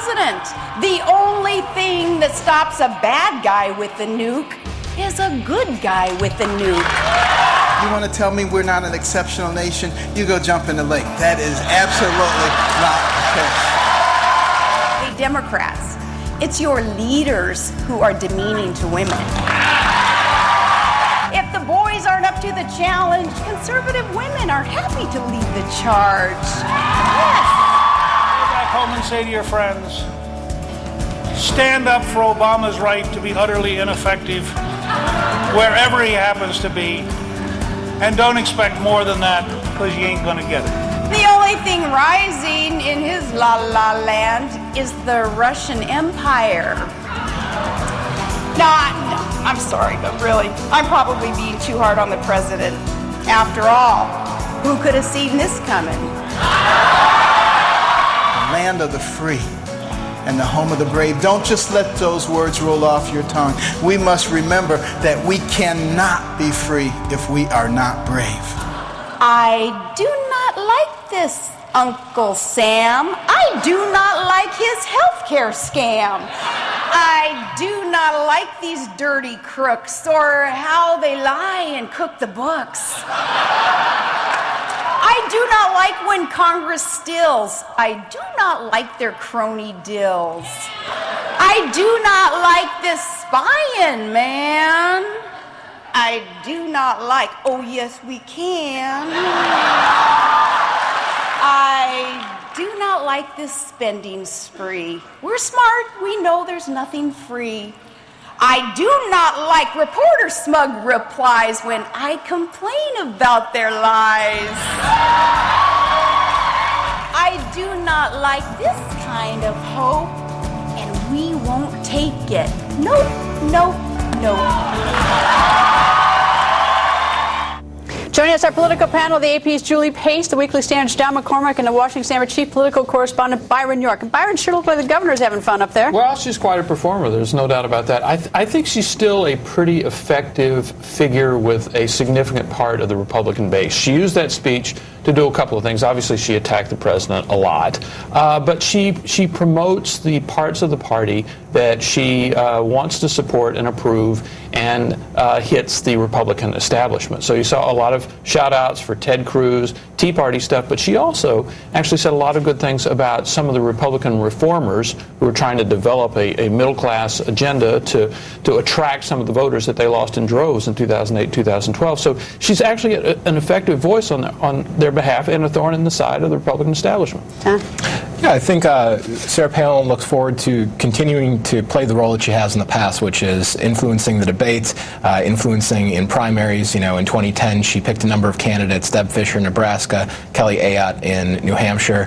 president. The only thing that stops a bad guy with the nuke is a good guy with the nuke. You want to tell me we're not an exceptional nation? You go jump in the lake. That is absolutely not the case. Hey, Democrats, it's your leaders who are demeaning to women. If the boys aren't up to the challenge, conservative women are happy to lead the charge. Yes. Go back home and say to your friends, stand up for Obama's right to be utterly ineffective wherever he happens to be, and don't expect more than that, because you ain't gonna get it. The only thing rising in his la-la land is the Russian Empire. I'm sorry, but really, I'm probably being too hard on the president. After all, who could have seen this coming? The land of the free and the home of the brave. Don't just let those words roll off your tongue. We must remember that we cannot be free if we are not brave. I do not like this, Uncle Sam. I do not like his healthcare scam. I do not like these dirty crooks or how they lie and cook the books. I do not like when Congress stills. I do not like their crony dills. I do not like this spying, man. I do not like, oh yes we can. I do not like this spending spree. We're smart, we know there's nothing free. I do not like reporter smug replies when I complain about their lies. I do not like this kind of hope, and we won't take it. Nope, nope, nope. Joining us, our political panel, the AP's Julie Pace, the Weekly Standard's John McCormick, and the Washington Standard chief political correspondent Byron York. And Byron sure looked like the governor's having fun up there. Well, she's quite a performer. There's no doubt about that. I think she's still a pretty effective figure with a significant part of the Republican base. She used that speech to do a couple of things. Obviously, she attacked the president a lot, but she promotes the parts of the party that she wants to support and approve, and hits the Republican establishment. So you saw a lot of shout-outs for Ted Cruz, Tea Party stuff, but she also actually said a lot of good things about some of the Republican reformers who are trying to develop a middle-class agenda to attract some of the voters that they lost in droves in 2008, 2012. So she's actually an effective voice on their behalf and a thorn in the side of the Republican establishment. Yeah, I think Sara Palin looks forward to continuing to play the role that she has in the past, which is influencing the debates, influencing in primaries. You know, in 2010, she picked a number of candidates: Deb Fischer, Nebraska; Kelly Ayotte in New Hampshire;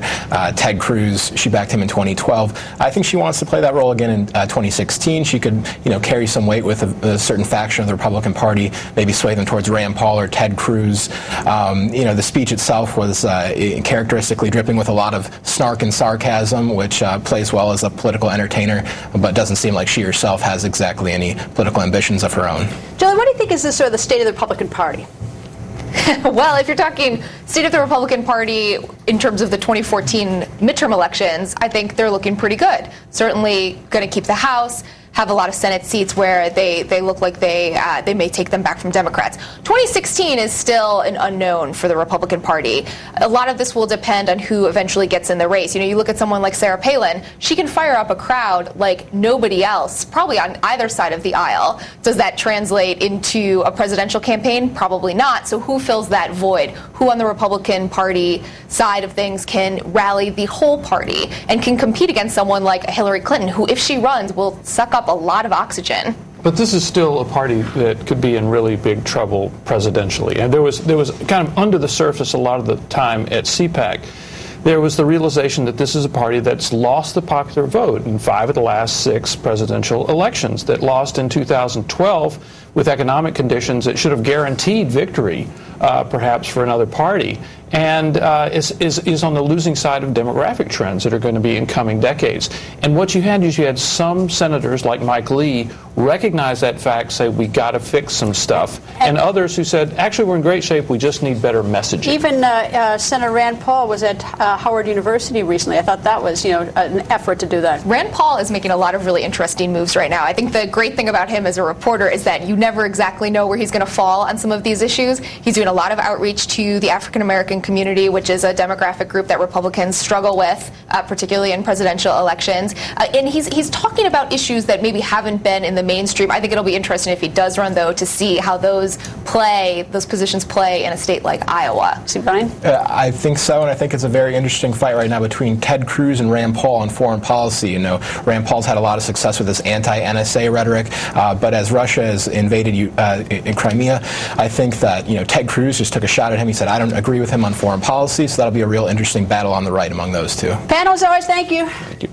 Ted Cruz. She backed him in 2012. I think she wants to play that role again in 2016. She could, carry some weight with a certain faction of the Republican Party, maybe sway them towards Rand Paul or Ted Cruz. The speech itself was characteristically dripping with a lot of snark and sarcasm, which plays well as a political entertainer, but doesn't seem like she herself has exactly any political ambitions of her own. Julie, what do you think is the sort of the state of the Republican Party? Well, if you're talking state of the Republican Party in terms of the 2014 midterm elections, I think they're looking pretty good. Certainly going to keep the House, have a lot of Senate seats where they look like they may take them back from Democrats. 2016 is still an unknown for the Republican Party. A lot of this will depend on who eventually gets in the race. You look at someone like Sara Palin, she can fire up a crowd like nobody else, probably on either side of the aisle. Does that translate into a presidential campaign? Probably not. So who fills that void? Who on the Republican Party side of things can rally the whole party and can compete against someone like Hillary Clinton, who, if she runs, will suck up a lot of oxygen? But this is still a party that could be in really big trouble presidentially. And there was kind of under the surface a lot of the time at CPAC, there was the realization that this is a party that's lost the popular vote in 5 of the last 6 presidential elections, that lost in 2012 with economic conditions that should have guaranteed victory, perhaps for another party. and is on the losing side of demographic trends that are going to be in coming decades. And what you had is you had some senators like Mike Lee recognize that fact, say we got to fix some stuff, and others who said, actually, we're in great shape, we just need better messaging. Even Senator Rand Paul was at Howard University recently. I thought that was, an effort to do that. Rand Paul is making a lot of really interesting moves right now. I think the great thing about him as a reporter is that you never exactly know where he's going to fall on some of these issues. He's doing a lot of outreach to the African American community, which is a demographic group that Republicans struggle with, particularly in presidential elections. And he's talking about issues that maybe haven't been in the mainstream. I think it'll be interesting if he does run, though, to see how those positions play in a state like Iowa. See, Brian? I think so, and I think it's a very interesting fight right now between Ted Cruz and Rand Paul on foreign policy. Rand Paul's had a lot of success with this anti-NSA rhetoric, but as Russia has invaded in Crimea, I think that Ted Cruz just took a shot at him. He said, I don't agree with him on foreign policy, so that'll be a real interesting battle on the right among those two. Panel, as always, thank you. Thank you.